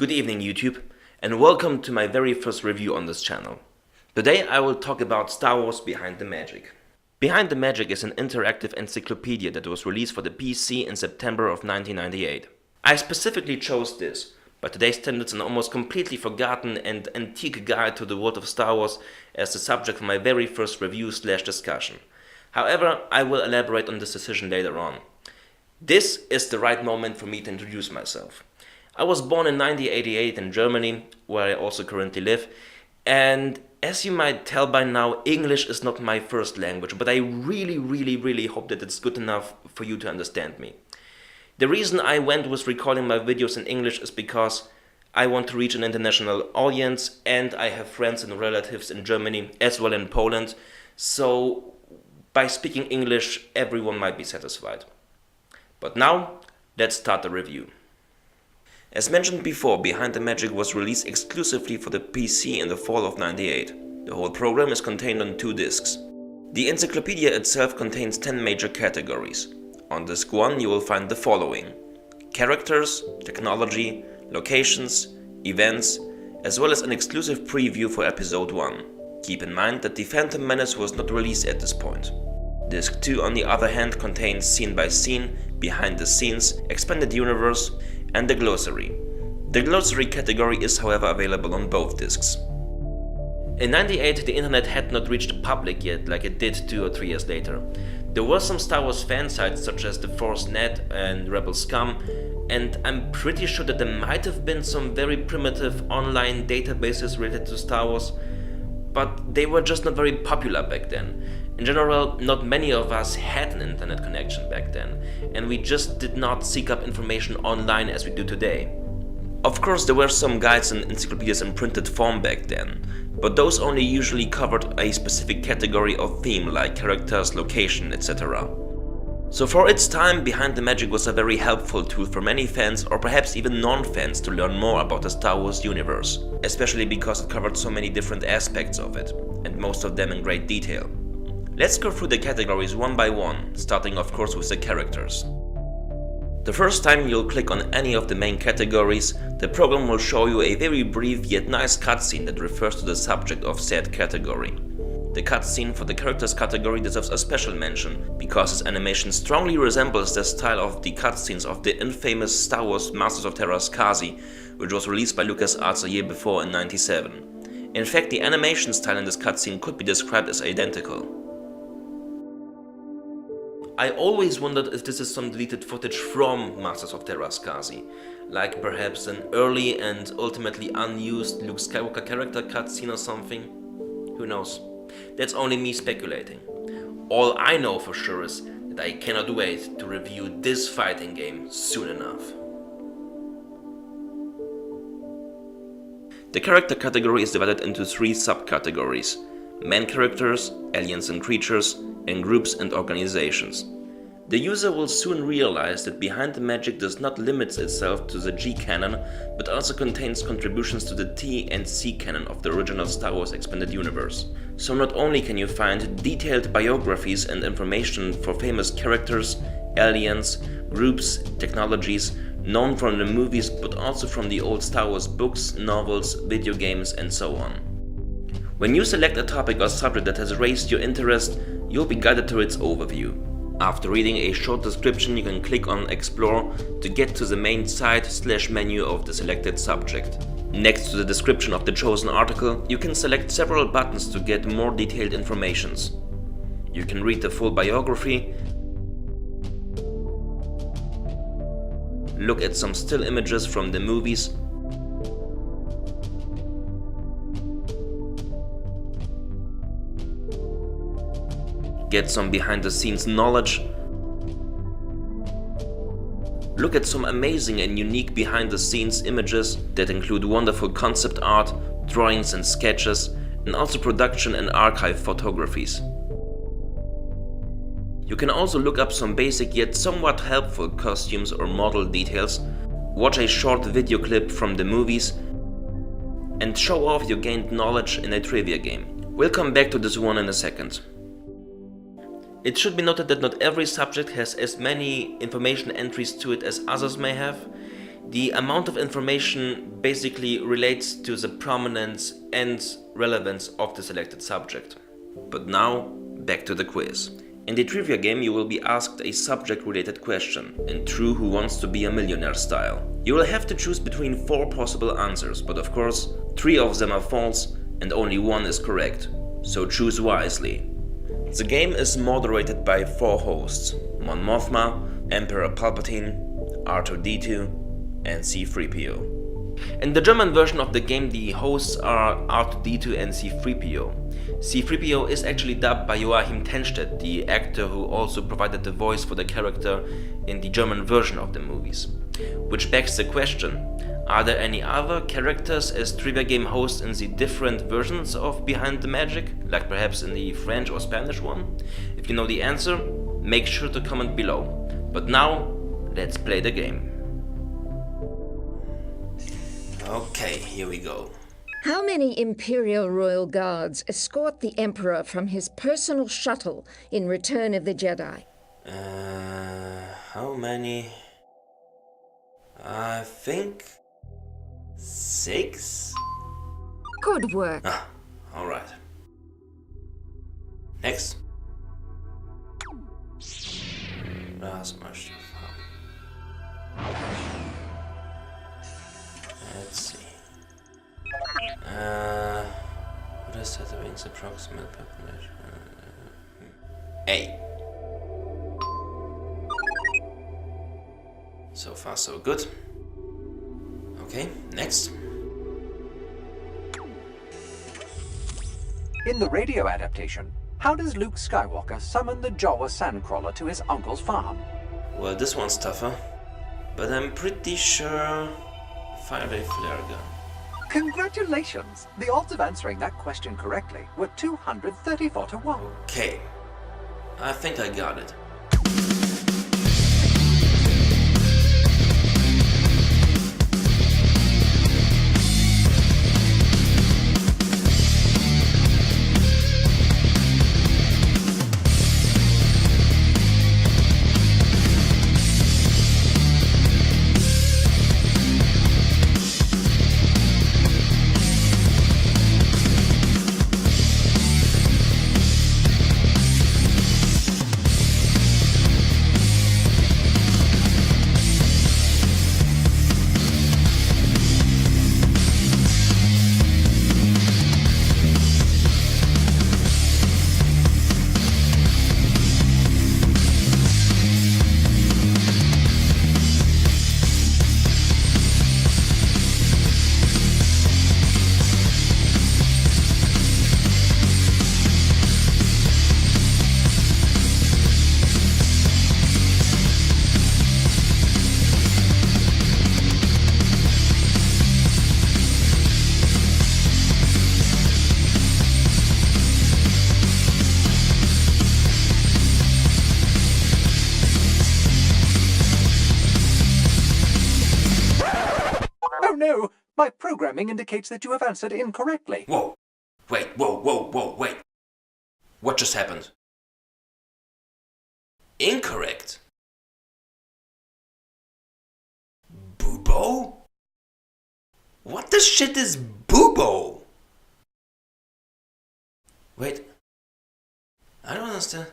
Good evening YouTube, and welcome to my very first review on this channel. Today I will talk about Star Wars Behind the Magic. Behind the Magic is an interactive encyclopedia that was released for the PC in September of 1998. I specifically chose this. By today's standards, an almost completely forgotten and antique guide to the world of Star Wars as the subject for my very first review/discussion. However, I will elaborate on this decision later on. This is the right moment for me to introduce myself. I was born in 1988 in Germany, where I also currently live, and as you might tell by now, English is not my first language, but I really hope that it's good enough for you to understand me. The reason I went with recording my videos in English is because I want to reach an international audience, and I have friends and relatives in Germany as well in Poland, so by speaking English everyone might be satisfied. But now, let's start the review. As mentioned before, Behind the Magic was released exclusively for the PC in the fall of '98. The whole program is contained on 2 discs. The encyclopedia itself contains 10 major categories. On disc 1 you will find the following: characters, technology, locations, events, as well as an exclusive preview for episode 1. Keep in mind that The Phantom Menace was not released at this point. Disc 2 on the other hand contains scene by scene, behind the scenes, expanded universe, and the glossary. The glossary category is however available on both discs. In '98 the internet had not reached the public yet like it did 2 or 3 years later. There were some Star Wars fan sites such as the Force.net and Rebel Scum, and I'm pretty sure that there might have been some very primitive online databases related to Star Wars, but they were just not very popular back then. In general, not many of us had an internet connection back then, and we just did not seek up information online as we do today. Of course, there were some guides and encyclopedias in printed form back then, but those only usually covered a specific category or theme like characters, location, etc. So for its time, Behind the Magic was a very helpful tool for many fans or perhaps even non-fans to learn more about the Star Wars universe, especially because it covered so many different aspects of it, and most of them in great detail. Let's go through the categories one by one, starting of course with the characters. The first time you'll click on any of the main categories, the program will show you a very brief yet nice cutscene that refers to the subject of said category. The cutscene for the characters category deserves a special mention, because its animation strongly resembles the style of the cutscenes of the infamous Star Wars Masters of Terra's Kazi, which was released by LucasArts a year before in '97. In fact, the animation style in this cutscene could be described as identical. I always wondered if this is some deleted footage from Masters of Terra's Kazi, like perhaps an early and ultimately unused Luke Skywalker character cutscene or something. Who knows? That's only me speculating. All I know for sure is that I cannot wait to review this fighting game soon enough. The character category is divided into 3 subcategories: main characters, aliens and creatures, and groups and organizations. The user will soon realize that Behind the Magic does not limit itself to the G canon, but also contains contributions to the T and C canon of the original Star Wars Expanded Universe. So not only can you find detailed biographies and information for famous characters, aliens, groups, technologies known from the movies, but also from the old Star Wars books, novels, video games, and so on. When you select a topic or subject that has raised your interest, you'll be guided to its overview. After reading a short description, you can click on Explore to get to the main site/menu of the selected subject. Next to the description of the chosen article, you can select several buttons to get more detailed informations. You can read the full biography, look at some still images from the movies, get some behind-the-scenes knowledge, look at some amazing and unique behind-the-scenes images that include wonderful concept art, drawings and sketches, and also production and archive photographies. You can also look up some basic yet somewhat helpful costumes or model details, watch a short video clip from the movies, and show off your gained knowledge in a trivia game. We'll come back to this one in a second. It should be noted that not every subject has as many information entries to it as others may have. The amount of information basically relates to the prominence and relevance of the selected subject. But now, back to the quiz. In the trivia game, you will be asked a subject-related question, in true Who Wants to Be a Millionaire style. You will have to choose between 4 possible answers, but of course, 3 of them are false and only 1 is correct, so choose wisely. The game is moderated by 4 hosts: Mon Mothma, Emperor Palpatine, R2-D2 and C-3PO. In the German version of the game, the hosts are R2-D2 and C-3PO. C-3PO is actually dubbed by Joachim Tenstedt, the actor who also provided the voice for the character in the German version of the movies. Which begs the question, are there any other characters as trivia game hosts in the different versions of Behind the Magic, like perhaps in the French or Spanish one? If you know the answer, make sure to comment below. But now, let's play the game. Okay, here we go. How many Imperial Royal Guards escort the Emperor from his personal shuttle in Return of the Jedi? How many? I think 6? Good work. Ah, alright. Next. Das much. Let's see. What is that? The wings approximate population? A. So far, so good. Okay, next. In the radio adaptation, how does Luke Skywalker summon the Jawa sandcrawler to his uncle's farm? Well, this one's tougher, but I'm pretty sure fire a flare gun. Congratulations! The odds of answering that question correctly were 234 to 1. Okay, I think I got it. No, my programming indicates that you have answered incorrectly. Whoa! Wait, whoa, wait! What just happened? Incorrect? Boobo? What the shit is Boobo? Wait, I don't understand.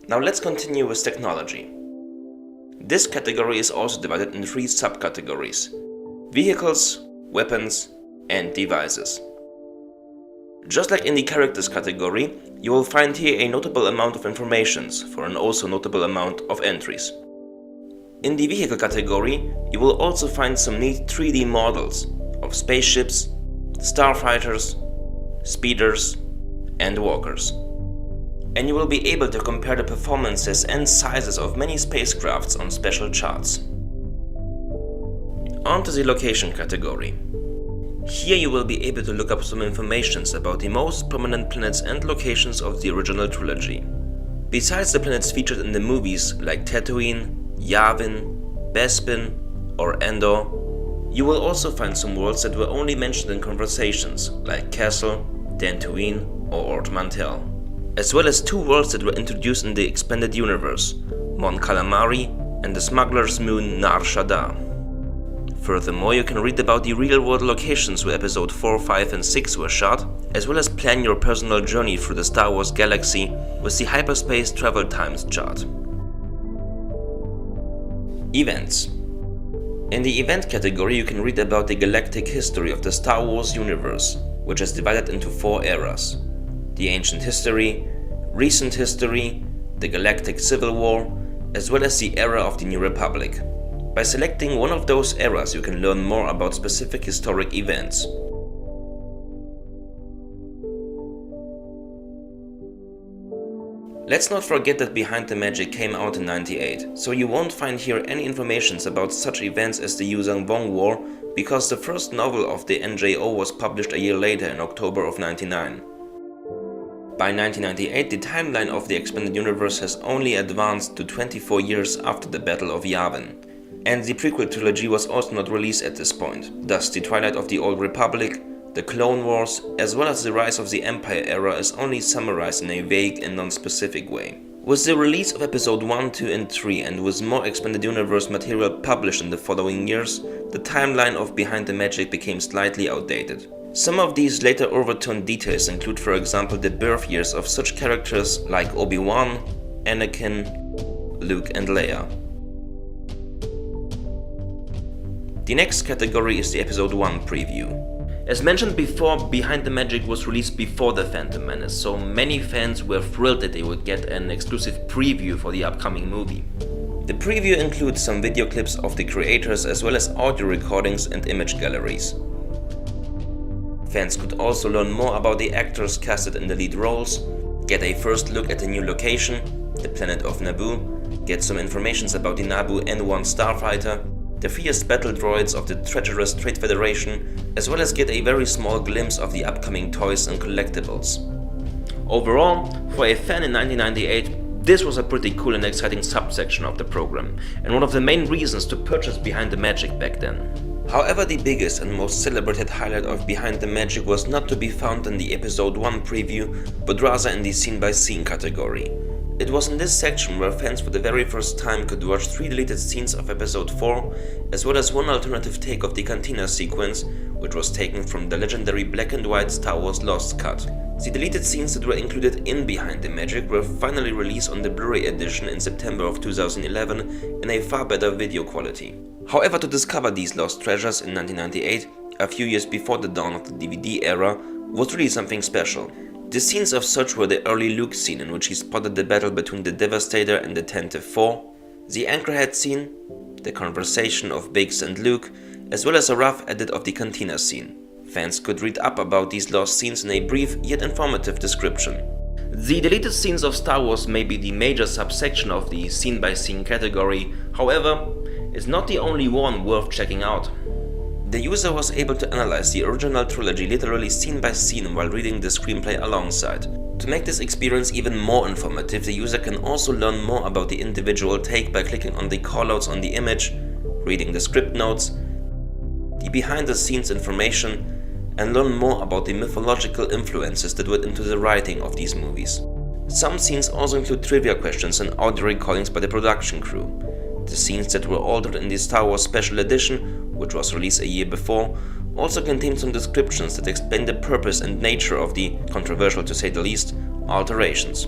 Now let's continue with technology. This category is also divided in 3 subcategories: vehicles, weapons, and devices. Just like in the characters category, you will find here a notable amount of informations for an also notable amount of entries. In the vehicle category, you will also find some neat 3D models of spaceships, starfighters, speeders, and walkers. And you will be able to compare the performances and sizes of many spacecrafts on special charts. On to the location category. Here you will be able to look up some information about the most prominent planets and locations of the original trilogy. Besides the planets featured in the movies like Tatooine, Yavin, Bespin, or Endor, you will also find some worlds that were only mentioned in conversations like Castle, Dantooine, or Ord Mantell, as well as 2 worlds that were introduced in the expanded universe, Mon Calamari and the smuggler's moon Nar Shaddaa. Furthermore, you can read about the real-world locations where episode 4, 5 and 6 were shot, as well as plan your personal journey through the Star Wars galaxy with the Hyperspace Travel Times chart. Events. In the event category, you can read about the galactic history of the Star Wars universe, which is divided into 4 eras: the ancient history, recent history, the galactic civil war, as well as the era of the New Republic. By selecting one of those eras, you can learn more about specific historic events. Let's not forget that Behind the Magic came out in '98, so you won't find here any information about such events as the Yuzhan Vong War, because the first novel of the NJO was published a year later in October of '99. By 1998, the timeline of the expanded universe has only advanced to 24 years after the Battle of Yavin, and the prequel trilogy was also not released at this point. Thus, the twilight of the Old Republic, the Clone Wars, as well as the rise of the Empire era is only summarized in a vague and non-specific way. With the release of episode 1, 2 and 3, and with more expanded universe material published in the following years, the timeline of Behind the Magic became slightly outdated. Some of these later overturned details include, for example, the birth years of such characters like Obi-Wan, Anakin, Luke and Leia. The next category is the episode 1 preview. As mentioned before, Behind the Magic was released before The Phantom Menace, so many fans were thrilled that they would get an exclusive preview for the upcoming movie. The preview includes some video clips of the creators as well as audio recordings and image galleries. Fans could also learn more about the actors casted in the lead roles, get a first look at the new location, the planet of Naboo, get some information about the Naboo N1 starfighter, the fierce battle droids of the treacherous Trade Federation, as well as get a very small glimpse of the upcoming toys and collectibles. Overall, for a fan in 1998, this was a pretty cool and exciting subsection of the program, and one of the main reasons to purchase Behind the Magic back then. However, the biggest and most celebrated highlight of Behind the Magic was not to be found in the episode 1 preview, but rather in the scene-by-scene category. It was in this section where fans for the very first time could watch 3 deleted scenes of episode 4, as well as one alternative take of the Cantina sequence, which was taken from the legendary black and white Star Wars Lost cut. The deleted scenes that were included in Behind the Magic were finally released on the Blu-ray edition in September of 2011 in a far better video quality. However, to discover these lost treasures in 1998, a few years before the dawn of the DVD era, was really something special. The scenes of such were the early Luke scene in which he spotted the battle between the Devastator and the Tantive 4, the Anchorhead scene, the conversation of Biggs and Luke, as well as a rough edit of the Cantina scene. Fans could read up about these lost scenes in a brief yet informative description. The deleted scenes of Star Wars may be the major subsection of the scene-by-scene category, however, it's not the only one worth checking out. The user was able to analyze the original trilogy literally scene by scene while reading the screenplay alongside. To make this experience even more informative, the user can also learn more about the individual take by clicking on the callouts on the image, reading the script notes, the behind-the-scenes information, and learn more about the mythological influences that went into the writing of these movies. Some scenes also include trivia questions and audio recordings by the production crew. The scenes that were altered in the Star Wars Special Edition, which was released a year before, also contained some descriptions that explain the purpose and nature of the, controversial to say the least, alterations.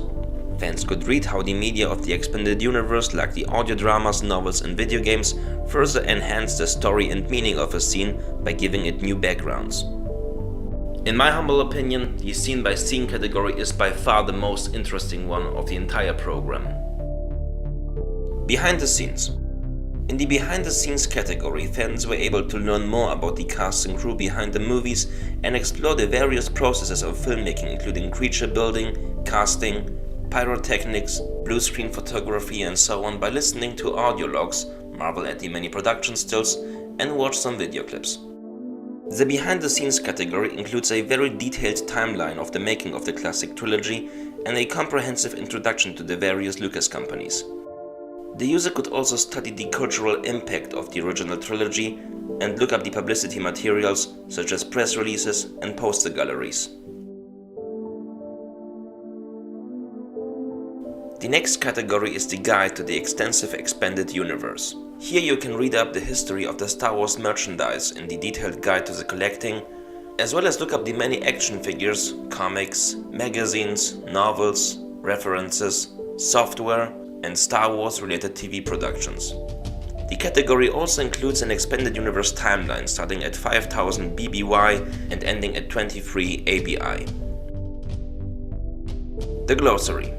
Fans could read how the media of the expanded universe, like the audio dramas, novels and video games, further enhanced the story and meaning of a scene by giving it new backgrounds. In my humble opinion, the scene by scene category is by far the most interesting one of the entire program. Behind the scenes. In the behind the scenes category, fans were able to learn more about the cast and crew behind the movies and explore the various processes of filmmaking, including creature building, casting, pyrotechnics, blue screen photography and so on, by listening to audio logs, marvel at the many production stills and watch some video clips. The behind the scenes category includes a very detailed timeline of the making of the classic trilogy and a comprehensive introduction to the various Lucas companies. The user could also study the cultural impact of the original trilogy and look up the publicity materials such as press releases and poster galleries. The next category is the guide to the extensive expanded universe. Here you can read up the history of the Star Wars merchandise in the detailed guide to the collecting, as well as look up the many action figures, comics, magazines, novels, references, software, and Star Wars related TV productions. The category also includes an expanded universe timeline starting at 5000 BBY and ending at 23 ABI. The glossary.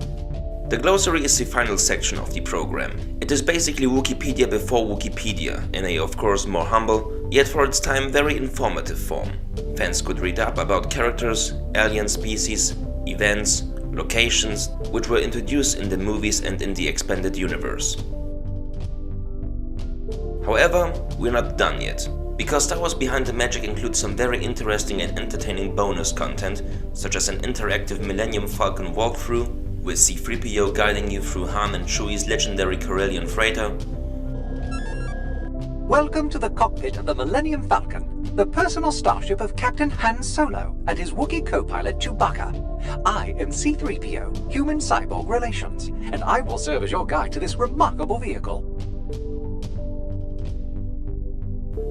The glossary is the final section of the program. It is basically Wikipedia before Wikipedia, in a of course more humble, yet for its time very informative form. Fans could read up about characters, alien species, events, locations, which were introduced in the movies and in the expanded universe. However, we're not done yet, because Star Wars Behind the Magic includes some very interesting and entertaining bonus content, such as an interactive Millennium Falcon walkthrough, with C-3PO guiding you through Han and Chewie's legendary Corellian freighter. Welcome to the cockpit of the Millennium Falcon, the personal starship of Captain Han Solo and his Wookiee co-pilot Chewbacca. I am C-3PO, Human-Cyborg Relations, and I will serve as your guide to this remarkable vehicle.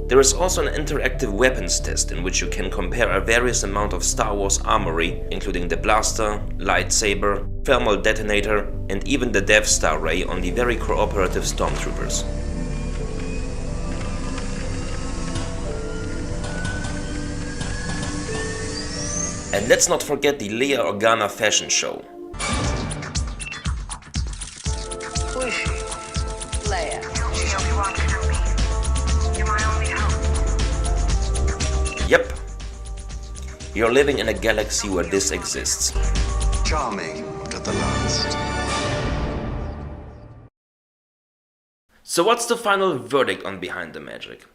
There is also an interactive weapons test in which you can compare a various amount of Star Wars armory, including the blaster, lightsaber, thermal detonator, and even the Death Star ray on the very cooperative stormtroopers. And let's not forget the Leia Organa fashion show. Who is she? Leia. She Obi-Wan Kenobi. You're my only hope. Yep. You're living in a galaxy where this exists. Charming at the last. So what's the final verdict on Behind the Magic?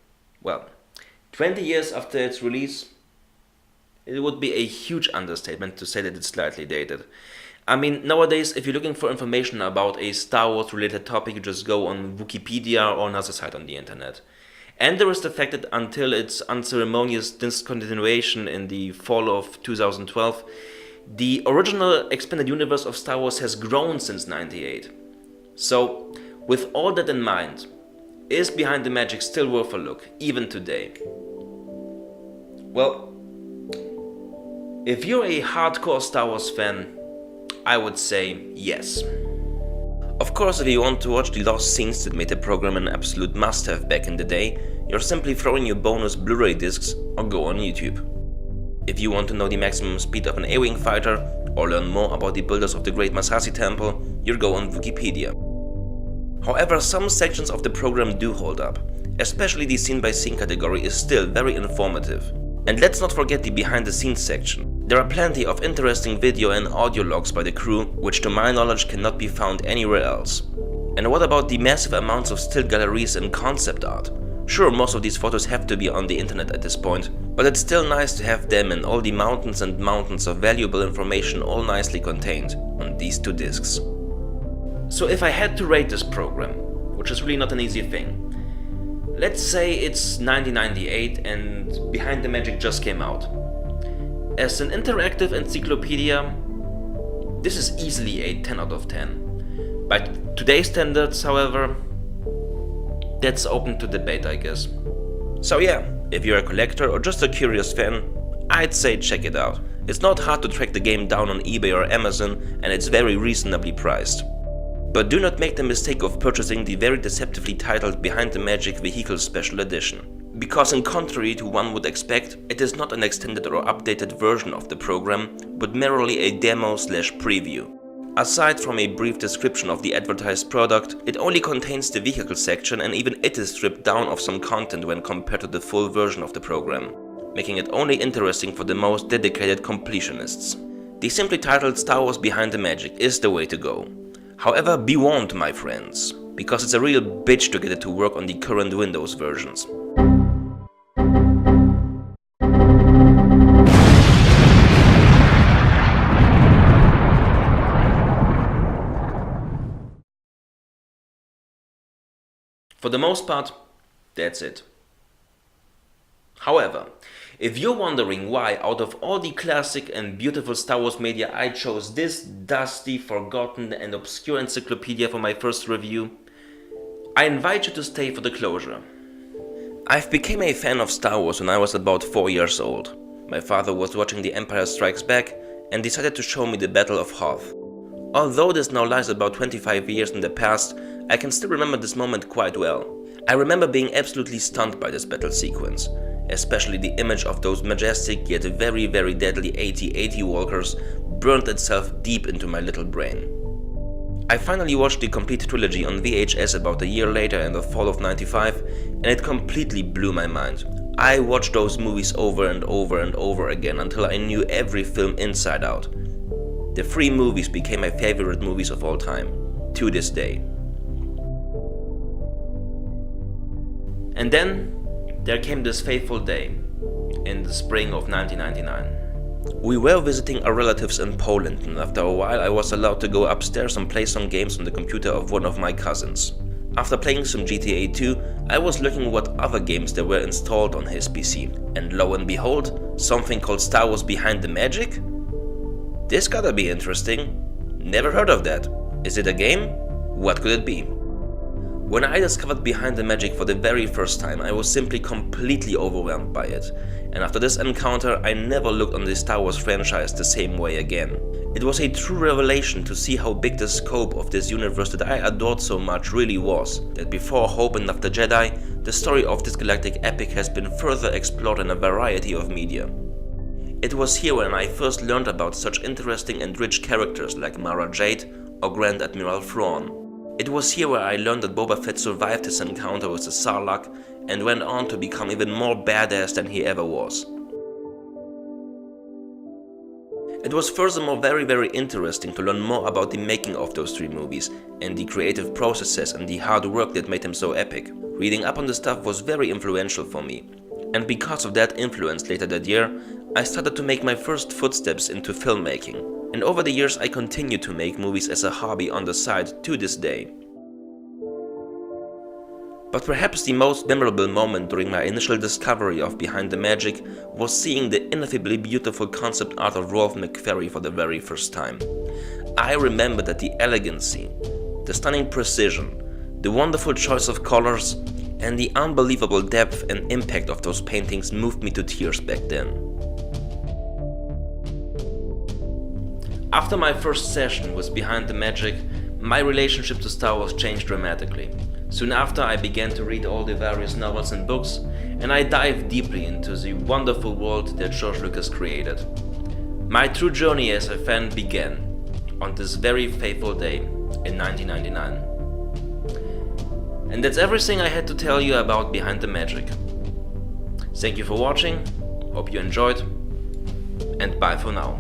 Well, 20 years after its release, it would be a huge understatement to say that it's slightly dated. I mean, nowadays, if you're looking for information about a Star Wars related topic, you just go on Wikipedia or another site on the internet. And there is the fact that until its unceremonious discontinuation in the fall of 2012, the original expanded universe of Star Wars has grown since '98. So, with all that in mind, is Behind the Magic still worth a look, even today? Well, if you're a hardcore Star Wars fan, I would say yes. Of course, if you want to watch the lost scenes that made the program an absolute must-have back in the day, you're simply throwing your bonus Blu-ray discs or go on YouTube. If you want to know the maximum speed of an A-Wing fighter or learn more about the builders of the Great Massassi Temple, you'll go on Wikipedia. However, some sections of the program do hold up. Especially the scene-by-scene category is still very informative. And let's not forget the behind-the-scenes section. There are plenty of interesting video and audio logs by the crew, which to my knowledge cannot be found anywhere else. And what about the massive amounts of still galleries and concept art? Sure, most of these photos have to be on the internet at this point, but it's still nice to have them and all the mountains and mountains of valuable information all nicely contained on these two discs. So if I had to rate this program, which is really not an easy thing, let's say it's 1998 and Behind the Magic just came out. As an interactive encyclopedia, this is easily a 10 out of 10. By today's standards, however, that's open to debate, I guess. So yeah, if you're a collector or just a curious fan, I'd say check it out. It's not hard to track the game down on eBay or Amazon, and it's very reasonably priced. But do not make the mistake of purchasing the very deceptively titled Behind the Magic Vehicle Special Edition, because in contrary to one would expect, it is not an extended or updated version of the program, but merely a demo/preview. Aside from a brief description of the advertised product, it only contains the vehicle section, and even it is stripped down of some content when compared to the full version of the program, making it only interesting for the most dedicated completionists. The simply titled Star Wars Behind the Magic is the way to go. However, be warned, my friends, because it's a real bitch to get it to work on the current Windows versions. For the most part, that's it. However, if you're wondering why out of all the classic and beautiful Star Wars media I chose this dusty, forgotten and obscure encyclopedia for my first review, I invite you to stay for the closure. I've become a fan of Star Wars when I was about 4 years old. My father was watching The Empire Strikes Back and decided to show me the Battle of Hoth. Although this now lies about 25 years in the past, I can still remember this moment quite well. I remember being absolutely stunned by this battle sequence, especially the image of those majestic yet very deadly AT-AT walkers burned itself deep into my little brain. I finally watched the complete trilogy on VHS about a year later in the fall of '95, and it completely blew my mind. I watched those movies over and over again until I knew every film inside out. The 3 movies became my favorite movies of all time, to this day. And then there came this fateful day, in the spring of 1999. We were visiting our relatives in Poland, and after a while I was allowed to go upstairs and play some games on the computer of one of my cousins. After playing some GTA 2, I was looking what other games there were installed on his PC, and lo and behold, something called Star Wars Behind the Magic? This gotta be interesting. Never heard of that. Is it a game? What could it be? When I discovered Behind the Magic for the very first time, I was simply completely overwhelmed by it. And after this encounter, I never looked on the Star Wars franchise the same way again. It was a true revelation to see how big the scope of this universe that I adored so much really was, that before Hope and After Jedi, the story of this galactic epic has been further explored in a variety of media. It was here when I first learned about such interesting and rich characters like Mara Jade or Grand Admiral Thrawn. It was here where I learned that Boba Fett survived his encounter with the Sarlacc and went on to become even more badass than he ever was. It was furthermore very interesting to learn more about the making of those 3 movies and the creative processes and the hard work that made them so epic. Reading up on the stuff was very influential for me, and because of that influence later that year, I started to make my first footsteps into filmmaking. And over the years I continued to make movies as a hobby on the side to this day. But perhaps the most memorable moment during my initial discovery of Behind the Magic was seeing the ineffably beautiful concept art of Rolf McQuarrie for the very first time. I remember that the elegancy, the stunning precision, the wonderful choice of colors, and the unbelievable depth and impact of those paintings moved me to tears back then. After my first session with Behind the Magic, my relationship to Star Wars changed dramatically. Soon after, I began to read all the various novels and books, and I dived deeply into the wonderful world that George Lucas created. My true journey as a fan began on this very fateful day in 1999. And that's everything I had to tell you about Behind the Magic. Thank you for watching, hope you enjoyed, and bye for now.